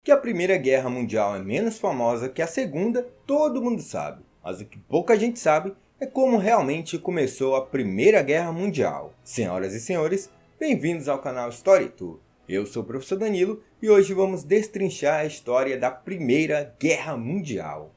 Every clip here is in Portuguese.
Que a Primeira Guerra Mundial é menos famosa que a Segunda, todo mundo sabe. Mas o que pouca gente sabe é como realmente começou a Primeira Guerra Mundial. Senhoras e senhores, bem-vindos ao canal Story Tour. Eu sou o professor Danilo e hoje vamos destrinchar a história da Primeira Guerra Mundial.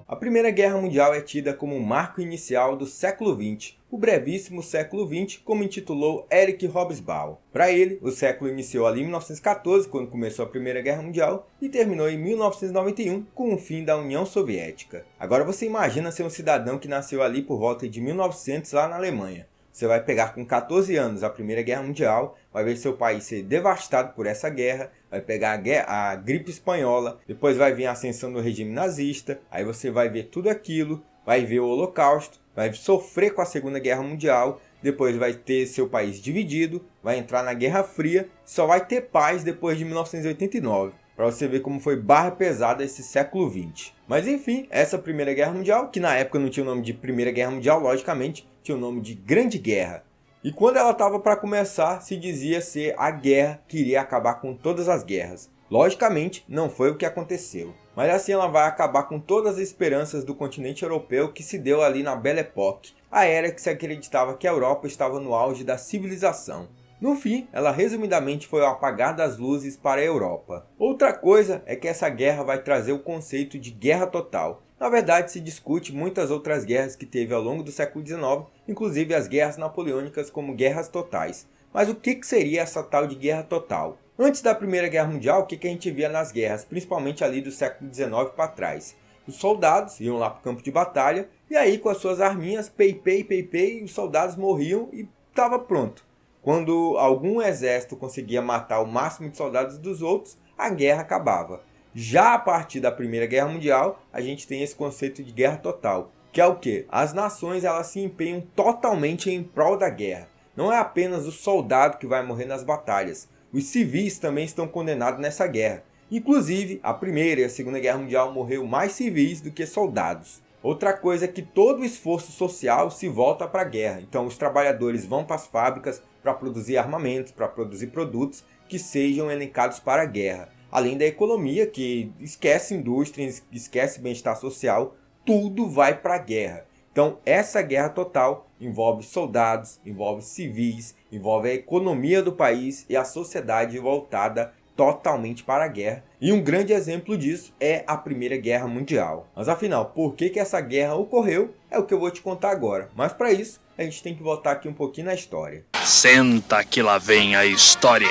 A Primeira Guerra Mundial é tida como o marco inicial do século XX, o brevíssimo século XX, como intitulou Erich Hobsbawm. Para ele, o século iniciou ali em 1914, quando começou a Primeira Guerra Mundial, e terminou em 1991, com o fim da União Soviética. Agora você imagina ser um cidadão que nasceu ali por volta de 1900 lá na Alemanha. Você vai pegar com 14 anos a Primeira Guerra Mundial, vai ver seu país ser devastado por essa guerra, vai pegar a gripe espanhola, depois vai vir a ascensão do regime nazista, aí você vai ver tudo aquilo, vai ver o Holocausto, vai sofrer com a Segunda Guerra Mundial, depois vai ter seu país dividido, vai entrar na Guerra Fria, só vai ter paz depois de 1989. Para você ver como foi barra pesada esse século XX. Mas enfim, essa Primeira Guerra Mundial, que na época não tinha o nome de Primeira Guerra Mundial, logicamente, tinha o nome de Grande Guerra. E quando ela estava para começar, se dizia ser a guerra que iria acabar com todas as guerras. Logicamente, não foi o que aconteceu. Mas assim ela vai acabar com todas as esperanças do continente europeu que se deu ali na Belle Époque, a era que se acreditava que a Europa estava no auge da civilização. No fim, ela resumidamente foi o apagar das luzes para a Europa. Outra coisa é que essa guerra vai trazer o conceito de guerra total. Na verdade, se discute muitas outras guerras que teve ao longo do século XIX, inclusive as guerras napoleônicas como guerras totais. Mas o que seria essa tal de guerra total? Antes da Primeira Guerra Mundial, o que a gente via nas guerras, principalmente ali do século XIX para trás? Os soldados iam lá para o campo de batalha, e aí com as suas arminhas, pei, os soldados morriam e estava pronto. Quando algum exército conseguia matar o máximo de soldados dos outros, a guerra acabava. Já a partir da Primeira Guerra Mundial, a gente tem esse conceito de guerra total, que é o quê? As nações elas se empenham totalmente em prol da guerra. Não é apenas o soldado que vai morrer nas batalhas, os civis também estão condenados nessa guerra. Inclusive, a Primeira e a Segunda Guerra Mundial morreu mais civis do que soldados. Outra coisa é que todo o esforço social se volta para a guerra. Então os trabalhadores vão para as fábricas para produzir armamentos, para produzir produtos que sejam elencados para a guerra. Além da economia, que esquece indústria, esquece bem-estar social, tudo vai para a guerra. Então essa guerra total envolve soldados, envolve civis, envolve a economia do país e a sociedade voltada totalmente para a guerra. E um grande exemplo disso é a Primeira Guerra Mundial. Mas afinal, por que essa guerra ocorreu? É o que eu vou te contar agora. Mas para isso, a gente tem que voltar aqui um pouquinho na história. Senta que lá vem a história.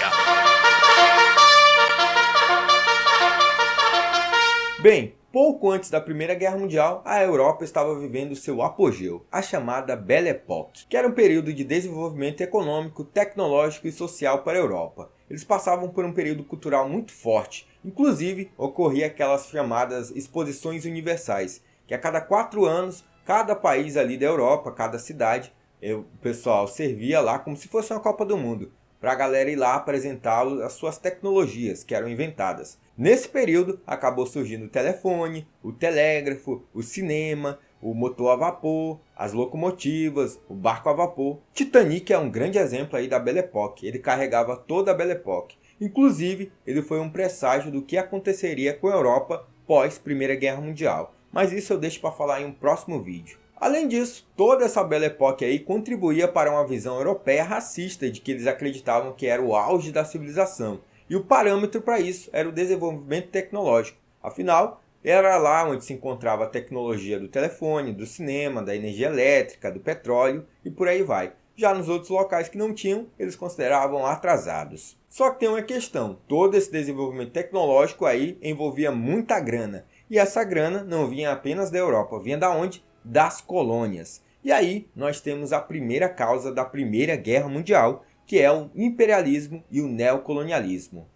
Bem, pouco antes da Primeira Guerra Mundial, a Europa estava vivendo seu apogeu, a chamada Belle Époque, que era um período de desenvolvimento econômico, tecnológico e social para a Europa. Eles passavam por um período cultural muito forte, inclusive ocorria aquelas chamadas exposições universais, que a cada 4 anos, cada país ali da Europa, cada cidade, o pessoal servia lá como se fosse uma Copa do Mundo, para a galera ir lá apresentar as suas tecnologias que eram inventadas. Nesse período, acabou surgindo o telefone, o telégrafo, o cinema, o motor a vapor, as locomotivas, o barco a vapor. Titanic é um grande exemplo aí da Belle Époque. Ele carregava toda a Belle Époque. Inclusive, ele foi um presságio do que aconteceria com a Europa pós Primeira Guerra Mundial. Mas isso eu deixo para falar em um próximo vídeo. Além disso, toda essa Belle Époque aí contribuía para uma visão europeia racista de que eles acreditavam que era o auge da civilização. E o parâmetro para isso era o desenvolvimento tecnológico. Afinal, era lá onde se encontrava a tecnologia do telefone, do cinema, da energia elétrica, do petróleo e por aí vai. Já nos outros locais que não tinham, eles consideravam atrasados. Só que tem uma questão, todo esse desenvolvimento tecnológico aí envolvia muita grana. E essa grana não vinha apenas da Europa, vinha da onde? Das colônias. E aí nós temos a primeira causa da Primeira Guerra Mundial, que é o imperialismo e o neocolonialismo.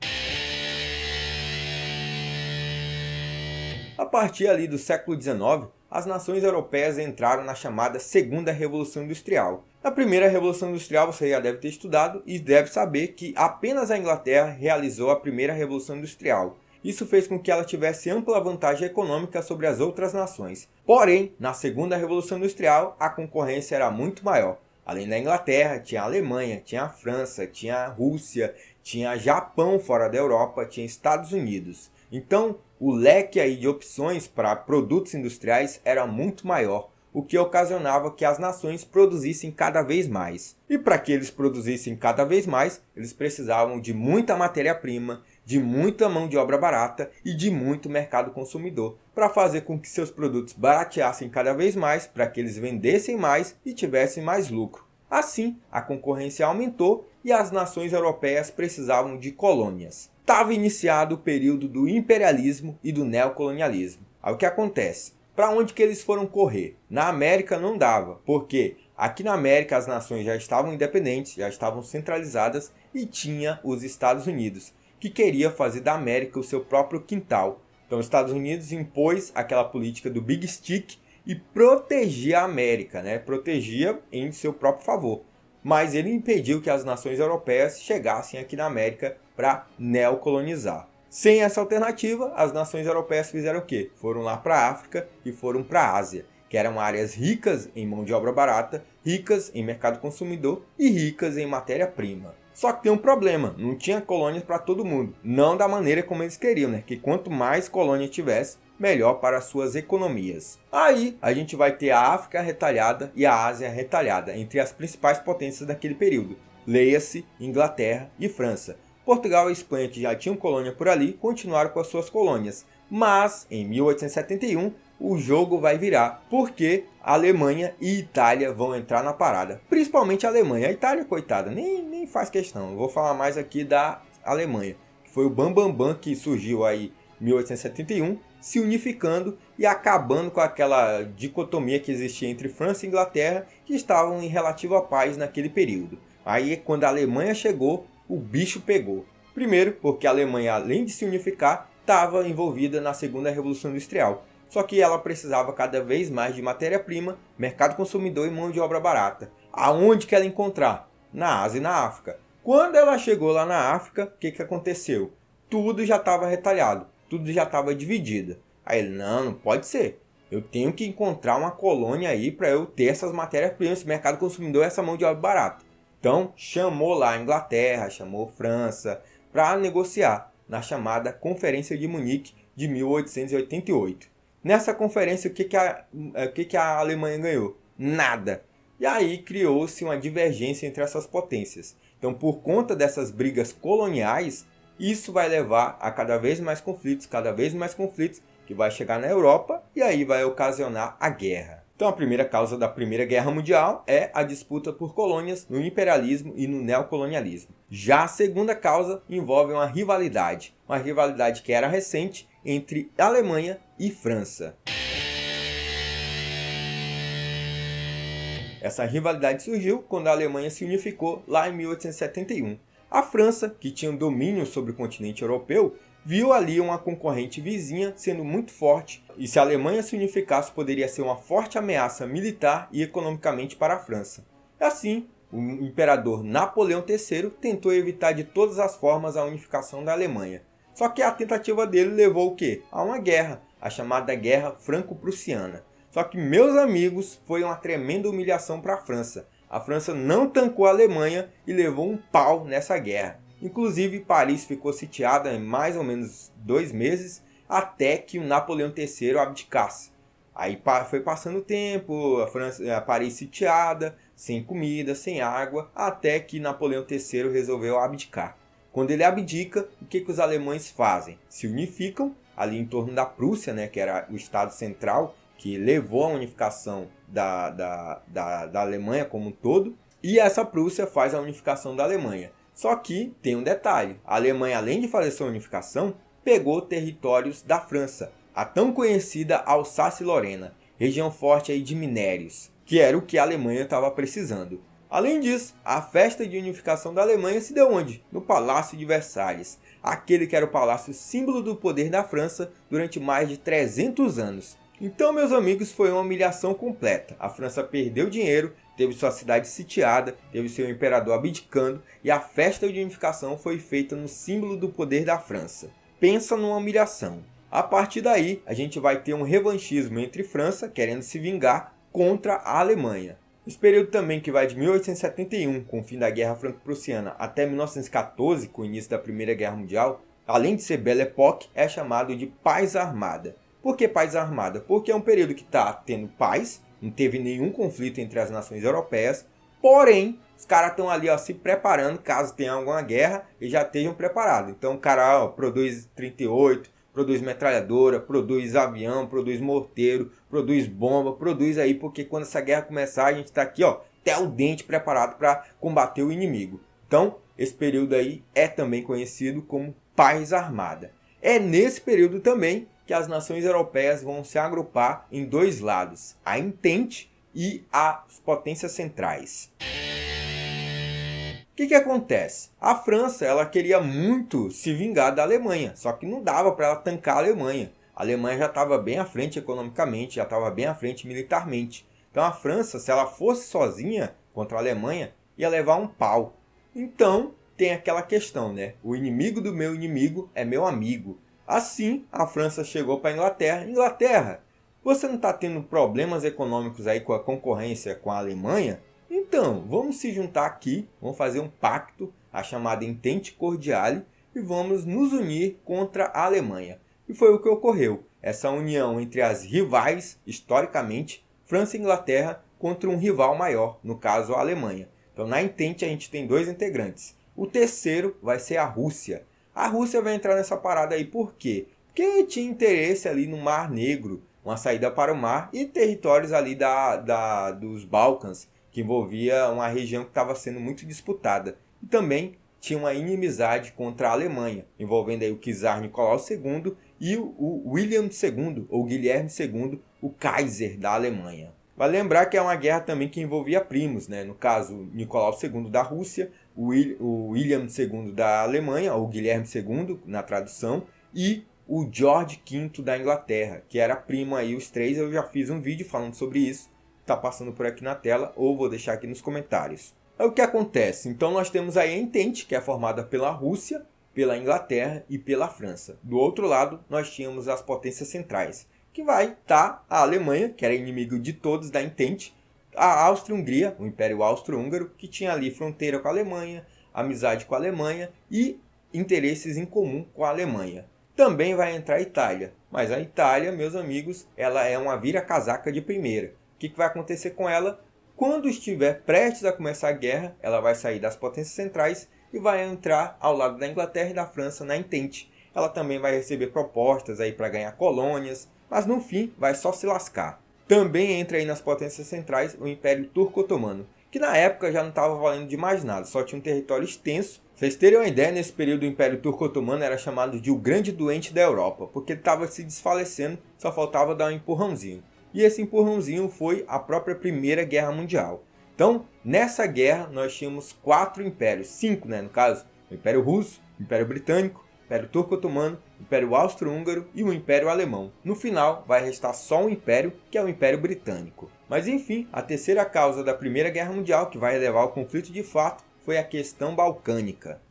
A partir ali do século XIX, as nações europeias entraram na chamada Segunda Revolução Industrial. Na Primeira Revolução Industrial você já deve ter estudado e deve saber que apenas a Inglaterra realizou a Primeira Revolução Industrial. Isso fez com que ela tivesse ampla vantagem econômica sobre as outras nações. Porém, na Segunda Revolução Industrial, a concorrência era muito maior. Além da Inglaterra, tinha a Alemanha, tinha a França, tinha a Rússia, tinha Japão fora da Europa, tinha Estados Unidos. Então, o leque aí de opções para produtos industriais era muito maior, o que ocasionava que as nações produzissem cada vez mais. E para que eles produzissem cada vez mais, eles precisavam de muita matéria-prima, de muita mão de obra barata e de muito mercado consumidor, para fazer com que seus produtos barateassem cada vez mais, para que eles vendessem mais e tivessem mais lucro. Assim, a concorrência aumentou e as nações europeias precisavam de colônias. Estava iniciado o período do imperialismo e do neocolonialismo. Aí o que acontece? Para onde que eles foram correr? Na América não dava, porque aqui na América as nações já estavam independentes, já estavam centralizadas e tinha os Estados Unidos, que queria fazer da América o seu próprio quintal. Então os Estados Unidos impôs aquela política do Big Stick e protegia a América, protegia em seu próprio favor. Mas ele impediu que as nações europeias chegassem aqui na América para neocolonizar. Sem essa alternativa, as nações europeias fizeram o quê? Foram lá para a África e foram para a Ásia, que eram áreas ricas em mão de obra barata, ricas em mercado consumidor e ricas em matéria-prima. Só que tem um problema, não tinha colônias para todo mundo, não da maneira como eles queriam, que quanto mais colônia tivesse, melhor para as suas economias. Aí a gente vai ter a África retalhada e a Ásia retalhada entre as principais potências daquele período. Leia-se Inglaterra e França. Portugal e Espanha, que já tinham colônia por ali, continuaram com as suas colônias. Mas, em 1871, o jogo vai virar, porque a Alemanha e Itália vão entrar na parada. Principalmente a Alemanha. A Itália, coitada, nem faz questão. Eu vou falar mais aqui da Alemanha, que foi o Bambambam que surgiu aí em 1871, se unificando e acabando com aquela dicotomia que existia entre França e Inglaterra, que estavam em relativa paz naquele período. Aí, quando a Alemanha chegou, o bicho pegou. Primeiro, porque a Alemanha, além de se unificar, estava envolvida na Segunda Revolução Industrial. Só que ela precisava cada vez mais de matéria-prima, mercado consumidor e mão de obra barata. Aonde que ela encontrar? Na Ásia e na África. Quando ela chegou lá na África, o que aconteceu? Tudo já estava retalhado, tudo já estava dividido. Aí ele, não pode ser. Eu tenho que encontrar uma colônia aí para eu ter essas matérias-primas, esse mercado consumidor e essa mão de obra barata. Então, chamou lá a Inglaterra, chamou a França para negociar na chamada Conferência de Munique de 1888. Nessa conferência, o que a Alemanha ganhou? Nada. E aí criou-se uma divergência entre essas potências. Então, por conta dessas brigas coloniais, isso vai levar a cada vez mais conflitos, que vai chegar na Europa e aí vai ocasionar a guerra. Então a primeira causa da Primeira Guerra Mundial é a disputa por colônias no imperialismo e no neocolonialismo. Já a segunda causa envolve uma rivalidade que era recente entre Alemanha e França. Essa rivalidade surgiu quando a Alemanha se unificou lá em 1871. A França, que tinha um domínio sobre o continente europeu, viu ali uma concorrente vizinha sendo muito forte, e se a Alemanha se unificasse poderia ser uma forte ameaça militar e economicamente para a França. Assim, o imperador Napoleão III tentou evitar de todas as formas a unificação da Alemanha. Só que a tentativa dele levou o quê? A uma guerra, a chamada Guerra Franco-Prussiana. Só que, meus amigos, foi uma tremenda humilhação para a França. A França não tancou a Alemanha e levou um pau nessa guerra. Inclusive, Paris ficou sitiada em mais ou menos 2 meses, até que o Napoleão III abdicasse. Aí foi passando o tempo, a Paris sitiada, sem comida, sem água, até que Napoleão III resolveu abdicar. Quando ele abdica, o que os alemães fazem? Se unificam ali em torno da Prússia, que era o estado central, que levou à unificação da Alemanha como um todo, e essa Prússia faz a unificação da Alemanha. Só que tem um detalhe, a Alemanha, além de fazer sua unificação, pegou territórios da França, a tão conhecida Alsácia-Lorena, região forte aí de minérios, que era o que a Alemanha estava precisando. Além disso, a festa de unificação da Alemanha se deu onde? No Palácio de Versalhes, aquele que era o palácio símbolo do poder da França durante mais de 300 anos. Então, meus amigos, foi uma humilhação completa. A França perdeu dinheiro, teve sua cidade sitiada, teve seu imperador abdicando e a festa de unificação foi feita no símbolo do poder da França. Pensa numa humilhação. A partir daí, a gente vai ter um revanchismo entre França, querendo se vingar, contra a Alemanha. Esse período também que vai de 1871, com o fim da Guerra Franco-Prussiana, até 1914, com o início da Primeira Guerra Mundial, além de ser Belle Époque, é chamado de Paz Armada. Por que Paz Armada? Porque é um período que está tendo paz, não teve nenhum conflito entre as nações europeias, porém, os caras estão ali se preparando, caso tenha alguma guerra, e já estejam preparados. Então o cara produz 38, produz metralhadora, produz avião, produz morteiro, produz bomba, produz aí, porque quando essa guerra começar, a gente está aqui, até o dente preparado para combater o inimigo. Então, esse período aí é também conhecido como Paz Armada. É nesse período também que as nações europeias vão se agrupar em dois lados, a Entente e as potências centrais. O que acontece? A França ela queria muito se vingar da Alemanha, só que não dava para ela tancar a Alemanha. A Alemanha já estava bem à frente economicamente, já estava bem à frente militarmente. Então a França, se ela fosse sozinha contra a Alemanha, ia levar um pau. Então tem aquela questão, né? O inimigo do meu inimigo é meu amigo. Assim, a França chegou para a Inglaterra. Inglaterra, você não está tendo problemas econômicos aí com a concorrência com a Alemanha? Então, vamos se juntar aqui, vamos fazer um pacto, a chamada Entente Cordiale, e vamos nos unir contra a Alemanha. E foi o que ocorreu, essa união entre as rivais, historicamente, França e Inglaterra, contra um rival maior, no caso a Alemanha. Então, na Entente a gente tem dois integrantes. O terceiro vai ser a Rússia. A Rússia vai entrar nessa parada aí por quê? Porque tinha interesse ali no Mar Negro, uma saída para o mar, e territórios ali dos Balcãs, que envolvia uma região que estava sendo muito disputada. E também tinha uma inimizade contra a Alemanha, envolvendo aí o czar Nicolau II e o William II, ou Guilherme II, o Kaiser da Alemanha. Vale lembrar que é uma guerra também que envolvia primos, né? No caso, Nicolau II da Rússia, o William II da Alemanha, ou Guilherme II, na tradução, e o George V da Inglaterra, que era primo aí, os três. Eu já fiz um vídeo falando sobre isso, está passando por aqui na tela, ou vou deixar aqui nos comentários. É o que acontece. Então nós temos aí a Entente, que é formada pela Rússia, pela Inglaterra e pela França. Do outro lado, nós tínhamos as potências centrais, que vai estar a Alemanha, que era inimigo de todos da Entente, a Áustria-Hungria, o Império Austro-Húngaro, que tinha ali fronteira com a Alemanha, amizade com a Alemanha e interesses em comum com a Alemanha. Também vai entrar a Itália, mas a Itália, meus amigos, ela é uma vira-casaca de primeira. O que vai acontecer com ela? Quando estiver prestes a começar a guerra, ela vai sair das potências centrais e vai entrar ao lado da Inglaterra e da França na Entente. Ela também vai receber propostas aí para ganhar colônias, mas no fim vai só se lascar. Também entra aí nas potências centrais o Império Turco-Otomano, que na época já não estava valendo de mais nada, só tinha um território extenso. Pra vocês terem uma ideia, nesse período o Império Turco-Otomano era chamado de o grande doente da Europa, porque ele estava se desfalecendo, só faltava dar um empurrãozinho. E esse empurrãozinho foi a própria Primeira Guerra Mundial. Então, nessa guerra, nós tínhamos 4 impérios, 5 no caso, o Império Russo, o Império Britânico, o Império Turco-Otomano, o Império Austro-Húngaro e o Império Alemão. No final, vai restar só um império, que é o Império Britânico. Mas enfim, a terceira causa da Primeira Guerra Mundial, que vai levar ao conflito de fato, foi a questão balcânica.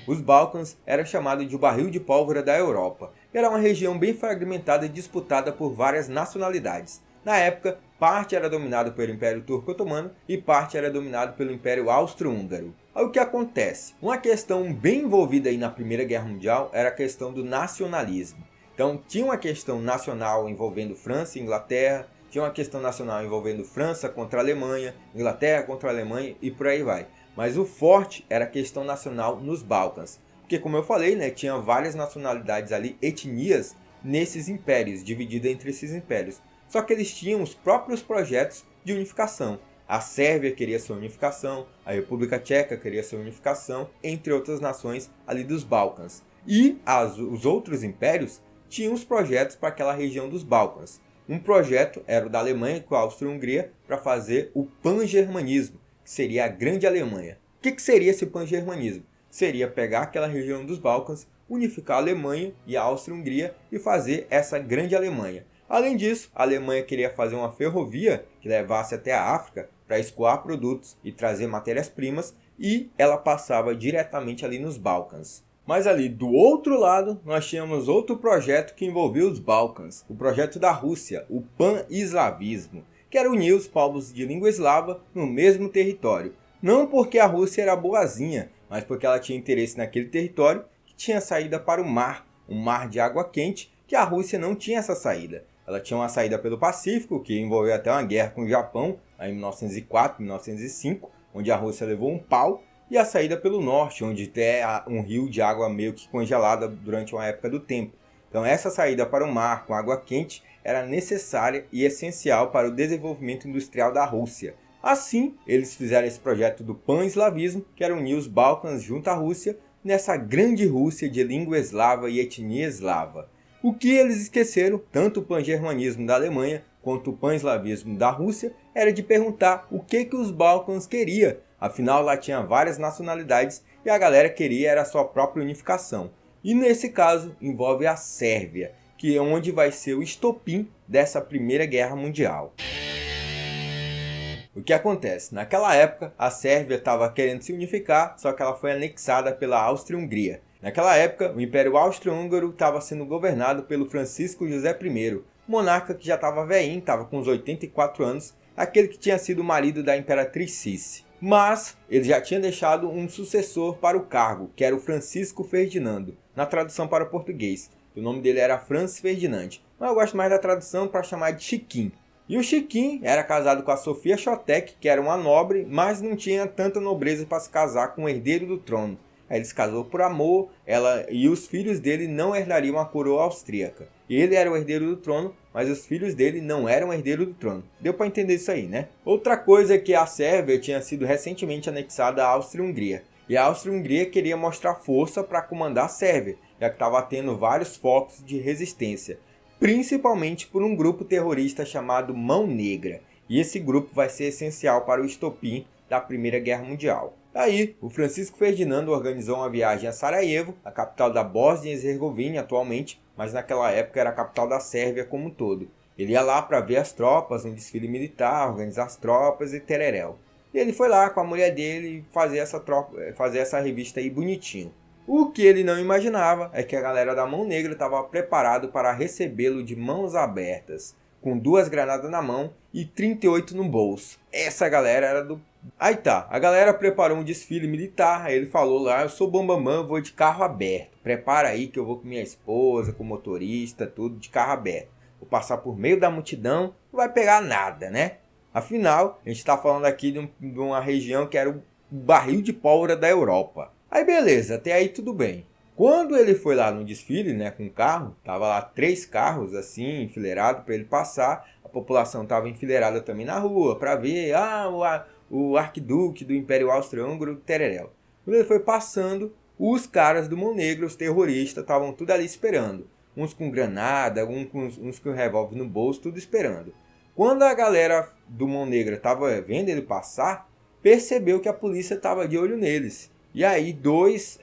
Os Balcãs eram chamados de o barril de pólvora da Europa. Era uma região bem fragmentada e disputada por várias nacionalidades. Na época, parte era dominada pelo Império Turco-Otomano e parte era dominada pelo Império Austro-Húngaro. Aí o que acontece? Uma questão bem envolvida aí na Primeira Guerra Mundial era a questão do nacionalismo. Então tinha uma questão nacional envolvendo França e Inglaterra, tinha uma questão nacional envolvendo França contra a Alemanha, Inglaterra contra a Alemanha e por aí vai. Mas o forte era a questão nacional nos Balcãs. Porque como eu falei, tinha várias nacionalidades ali, etnias, nesses impérios, divididas entre esses impérios. Só que eles tinham os próprios projetos de unificação. A Sérvia queria sua unificação, a República Tcheca queria sua unificação, entre outras nações ali dos Balcãs. E os outros impérios tinham os projetos para aquela região dos Balcãs. Um projeto era o da Alemanha com a Áustria-Hungria para fazer o pan-germanismo, que seria a Grande Alemanha. O que seria esse pan-germanismo? Seria pegar aquela região dos Balcãs, unificar a Alemanha e a Áustria-Hungria e fazer essa Grande Alemanha. Além disso, a Alemanha queria fazer uma ferrovia que levasse até a África para escoar produtos e trazer matérias-primas, e ela passava diretamente ali nos Balcãs. Mas ali do outro lado, nós tínhamos outro projeto que envolvia os Balcãs, o projeto da Rússia, o pan-eslavismo, que era unir os povos de língua eslava no mesmo território. Não porque a Rússia era boazinha, mas porque ela tinha interesse naquele território que tinha saída para o mar, um mar de água quente, que a Rússia não tinha essa saída. Ela tinha uma saída pelo Pacífico, que envolveu até uma guerra com o Japão, em 1904, 1905, onde a Rússia levou um pau, e a saída pelo norte, onde tem um rio de água meio que congelada durante uma época do tempo. Então essa saída para o mar com água quente era necessária e essencial para o desenvolvimento industrial da Rússia. Assim, eles fizeram esse projeto do pan-eslavismo, que era unir os Balcãs junto à Rússia, nessa grande Rússia de língua eslava e etnia eslava. O que eles esqueceram, tanto o pan-germanismo da Alemanha quanto o pan-eslavismo da Rússia, era de perguntar o que os Balcãs queriam. Afinal, lá tinha várias nacionalidades e a galera queria era a sua própria unificação. E nesse caso, envolve a Sérvia, que é onde vai ser o estopim dessa Primeira Guerra Mundial. O que acontece? Naquela época, a Sérvia estava querendo se unificar, só que ela foi anexada pela Áustria-Hungria. Naquela época, o Império Austro-Húngaro estava sendo governado pelo Francisco José I, monarca que já estava velhinho, estava com uns 84 anos, aquele que tinha sido o marido da Imperatriz Cici. Mas ele já tinha deixado um sucessor para o cargo, que era o Francisco Ferdinando, na tradução para o português. O nome dele era Franz Ferdinand, mas eu gosto mais da tradução para chamar de Chiquinho. E o Chiquinho era casado com a Sofia Chotek, que era uma nobre, mas não tinha tanta nobreza para se casar com o herdeiro do trono. Aí ele se casou por amor, ela e os filhos dele não herdariam a coroa austríaca. Ele era o herdeiro do trono, mas os filhos dele não eram herdeiros do trono. Deu para entender isso aí, né? Outra coisa é que a Sérvia tinha sido recentemente anexada à Áustria-Hungria. E a Áustria-Hungria queria mostrar força para comandar a Sérvia, já que estava tendo vários focos de resistência, principalmente por um grupo terrorista chamado Mão Negra. E esse grupo vai ser essencial para o estopim da Primeira Guerra Mundial. Daí, o Francisco Ferdinando organizou uma viagem a Sarajevo, a capital da Bósnia e Herzegovina atualmente, mas naquela época era a capital da Sérvia como um todo. Ele ia lá para ver as tropas, um desfile militar, organizar as tropas e tereréu. E ele foi lá com a mulher dele fazer essa revista aí bonitinho. O que ele não imaginava é que a galera da Mão Negra estava preparado para recebê-lo de mãos abertas, com 2 granadas na mão e 38 no bolso. Essa galera era do... Aí tá, a galera preparou um desfile militar, aí ele falou lá, eu sou bambambam, vou de carro aberto. Prepara aí que eu vou com minha esposa, com o motorista, tudo de carro aberto. Vou passar por meio da multidão, não vai pegar nada, né? Afinal, a gente tá falando aqui de uma região que era o barril de pólvora da Europa. Aí beleza, até aí tudo bem. Quando ele foi lá no desfile, né, com o carro, tava lá 3 carros assim, enfileirados para ele passar. A população tava enfileirada também na rua para ver, o arquiduque do Império Austro-Húngaro, tereréu. Quando ele foi passando, os caras do Mão Negra, os terroristas, estavam tudo ali esperando. Uns com granada, uns com revólver no bolso, tudo esperando. Quando a galera do Mão Negra estava vendo ele passar, percebeu que a polícia estava de olho neles. E aí 2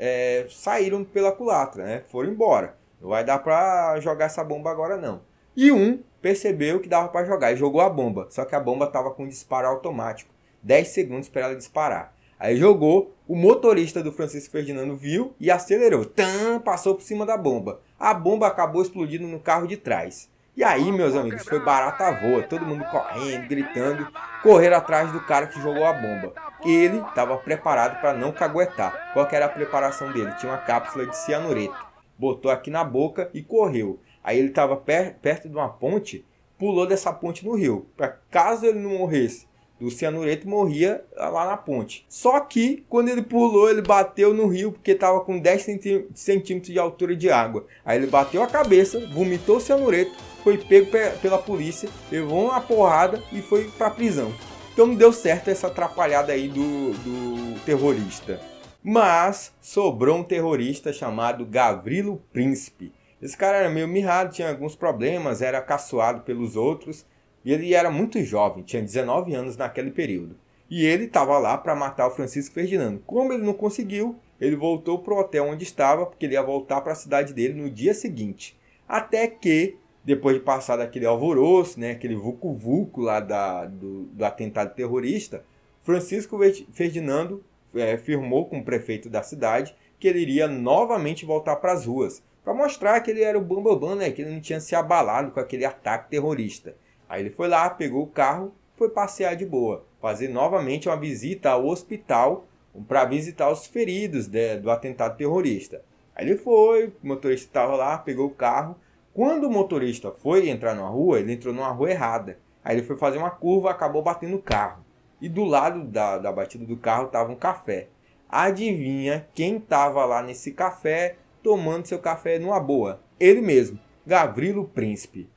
saíram pela culatra, né? Foram embora. Não vai dar para jogar essa bomba agora não. E um percebeu que dava para jogar e jogou a bomba. Só que a bomba estava com disparo automático. 10 segundos para ela disparar. Aí jogou, o motorista do Francisco Ferdinando viu e acelerou. Passou por cima da bomba. A bomba acabou explodindo no carro de trás. E aí, meus amigos, foi barata voa. Todo mundo correndo, gritando, correram atrás do cara que jogou a bomba. Ele estava preparado para não caguetar. Qual que era a preparação dele? Tinha uma cápsula de cianureto. Botou aqui na boca e correu. Aí ele estava perto de uma ponte, pulou dessa ponte no rio. Para caso ele não morresse do cianureto, morria lá na ponte. Só que, quando ele pulou, ele bateu no rio, porque estava com 10 centímetros de altura de água. Aí ele bateu a cabeça, vomitou o cianureto, foi pego pela polícia, levou uma porrada e foi para a prisão. Então não deu certo essa atrapalhada aí do terrorista. Mas sobrou um terrorista chamado Gavrilo Princip. Esse cara era meio mirrado, tinha alguns problemas, era caçoado pelos outros. E ele era muito jovem, tinha 19 anos naquele período. E ele estava lá para matar o Francisco Ferdinando. Como ele não conseguiu, ele voltou para o hotel onde estava, porque ele ia voltar para a cidade dele no dia seguinte. Até que, depois de passar daquele alvoroço, né, aquele vucu-vucu lá do atentado terrorista, Francisco Ferdinando firmou com o prefeito da cidade que ele iria novamente voltar para as ruas, para mostrar que ele era o bambambam, né? Que ele não tinha se abalado com aquele ataque terrorista. Aí ele foi lá, pegou o carro, foi passear de boa, fazer novamente uma visita ao hospital para visitar os feridos do atentado terrorista. Aí ele foi, o motorista estava lá, pegou o carro. Quando o motorista foi entrar numa rua, ele entrou numa rua errada. Aí ele foi fazer uma curva, acabou batendo o carro. E do lado da batida do carro estava um café. Adivinha quem estava lá nesse café, tomando seu café numa boa? Ele mesmo, Gavrilo Príncipe.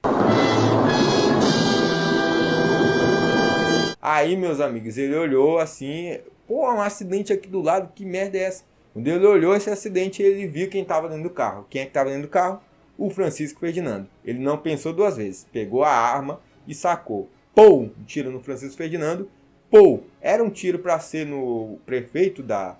Aí, meus amigos, ele olhou assim, pô, um acidente aqui do lado, que merda é essa? Quando ele olhou esse acidente, ele viu quem estava dentro do carro. Quem é que estava dentro do carro? O Francisco Ferdinando. Ele não pensou duas vezes, pegou a arma e sacou. Pô, um tiro no Francisco Ferdinando. Pô, era um tiro para ser no prefeito da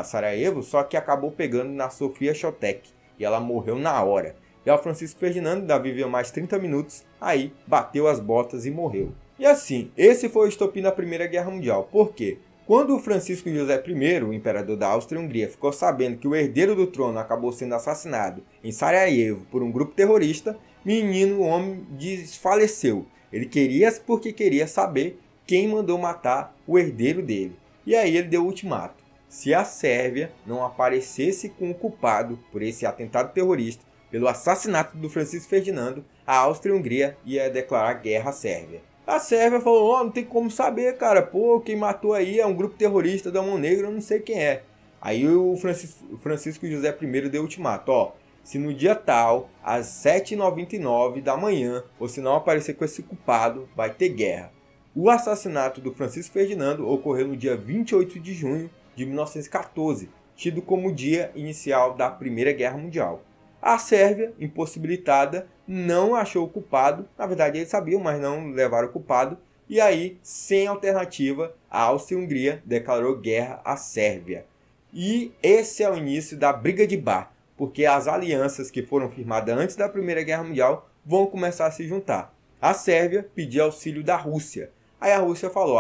Sarajevo, só que acabou pegando na Sofia Chotek e ela morreu na hora. E o Francisco Ferdinando ainda viveu mais 30 minutos, aí bateu as botas e morreu. E assim, esse foi o estopim da Primeira Guerra Mundial. Por quê? Quando o Francisco José I, o imperador da Áustria-Hungria, ficou sabendo que o herdeiro do trono acabou sendo assassinado em Sarajevo por um grupo terrorista, menino, o homem desfaleceu. Ele queria saber quem mandou matar o herdeiro dele. E aí ele deu o ultimato. Se a Sérvia não aparecesse com o culpado por esse atentado terrorista, pelo assassinato do Francisco Ferdinando, a Áustria-Hungria ia declarar guerra à Sérvia. A Sérvia falou, não tem como saber, cara, pô, quem matou aí é um grupo terrorista da Mão Negra, eu não sei quem é. Aí o Francisco José I deu o ultimato, se no dia tal, às 7h99 da manhã, você não aparecer com esse culpado, vai ter guerra. O assassinato do Francisco Ferdinando ocorreu no dia 28 de junho de 1914, tido como o dia inicial da Primeira Guerra Mundial. A Sérvia, impossibilitada, não achou o culpado. Na verdade, eles sabiam, mas não levaram o culpado. E aí, sem alternativa, a Áustria-Hungria declarou guerra à Sérvia. E esse é o início da Briga de Bar, porque as alianças que foram firmadas antes da Primeira Guerra Mundial vão começar a se juntar. A Sérvia pediu auxílio da Rússia. Aí a Rússia falou,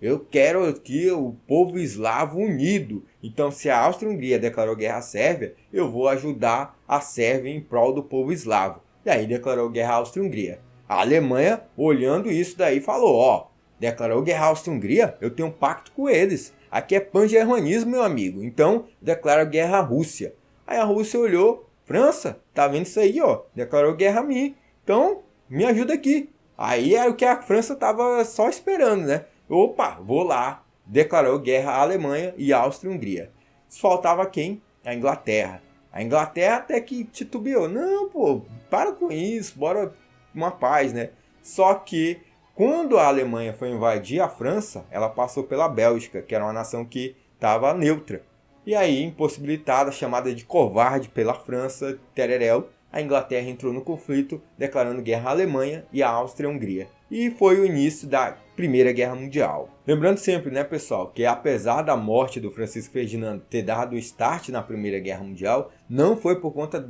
eu quero aqui o povo eslavo unido. Então, se a Áustria-Hungria declarou guerra à Sérvia, eu vou ajudar a Sérvia em prol do povo eslavo. E aí declarou guerra à Áustria-Hungria. A Alemanha, olhando isso daí, falou, declarou guerra à Áustria-Hungria, eu tenho um pacto com eles. Aqui é pan-germanismo, meu amigo. Então, declara guerra à Rússia. Aí a Rússia olhou, França, tá vendo isso aí, declarou guerra a mim. Então, me ajuda aqui. Aí é o que a França tava só esperando, né? Opa, vou lá. Declarou guerra à Alemanha e à Áustria-Hungria. Faltava quem? A Inglaterra. A Inglaterra até que titubeou. Não, pô, para com isso, bora uma paz, né? Só que quando a Alemanha foi invadir a França, ela passou pela Bélgica, que era uma nação que estava neutra. E aí, impossibilitada, chamada de covarde pela França, tereréu, a Inglaterra entrou no conflito, declarando guerra à Alemanha e à Áustria-Hungria. E foi o início da Primeira Guerra Mundial. Lembrando sempre, né, pessoal, que apesar da morte do Francisco Ferdinando ter dado o start na Primeira Guerra Mundial, não foi por conta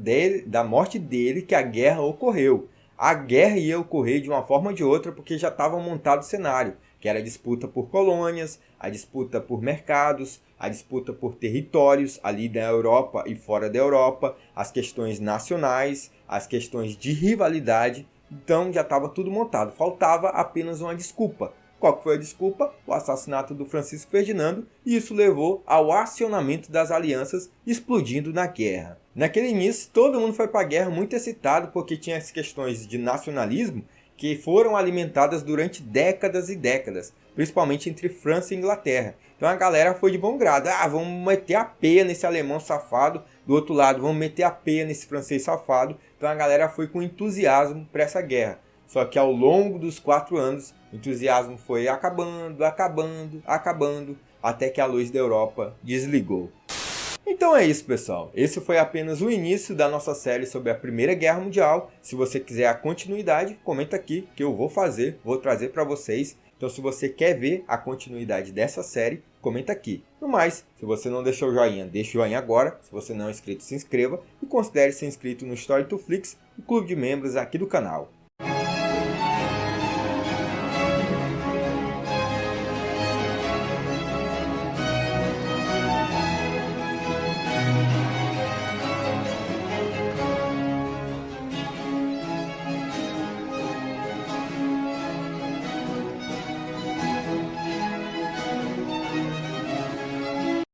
da morte dele que a guerra ocorreu. A guerra ia ocorrer de uma forma ou de outra porque já estava montado o cenário, que era a disputa por colônias, a disputa por mercados, a disputa por territórios ali da Europa e fora da Europa, as questões nacionais, as questões de rivalidade. Então já estava tudo montado, faltava apenas uma desculpa. Qual que foi a desculpa? O assassinato do Francisco Ferdinando, e isso levou ao acionamento das alianças, explodindo na guerra. Naquele início, todo mundo foi para a guerra muito excitado, porque tinha as questões de nacionalismo que foram alimentadas durante décadas e décadas, principalmente entre França e Inglaterra. Então a galera foi de bom grado. Vamos meter a peia nesse alemão safado. Do outro lado, vamos meter a peia nesse francês safado. Então a galera foi com entusiasmo para essa guerra. Só que ao longo dos 4 anos, o entusiasmo foi acabando, até que a luz da Europa desligou. Então é isso, pessoal. Esse foi apenas o início da nossa série sobre a Primeira Guerra Mundial. Se você quiser a continuidade, comenta aqui que eu vou trazer para vocês. Então se você quer ver a continuidade dessa série, comenta aqui. No mais, se você não deixou o joinha, deixa o joinha agora. Se você não é inscrito, se inscreva e considere ser inscrito no Story2Flix, o clube de membros aqui do canal.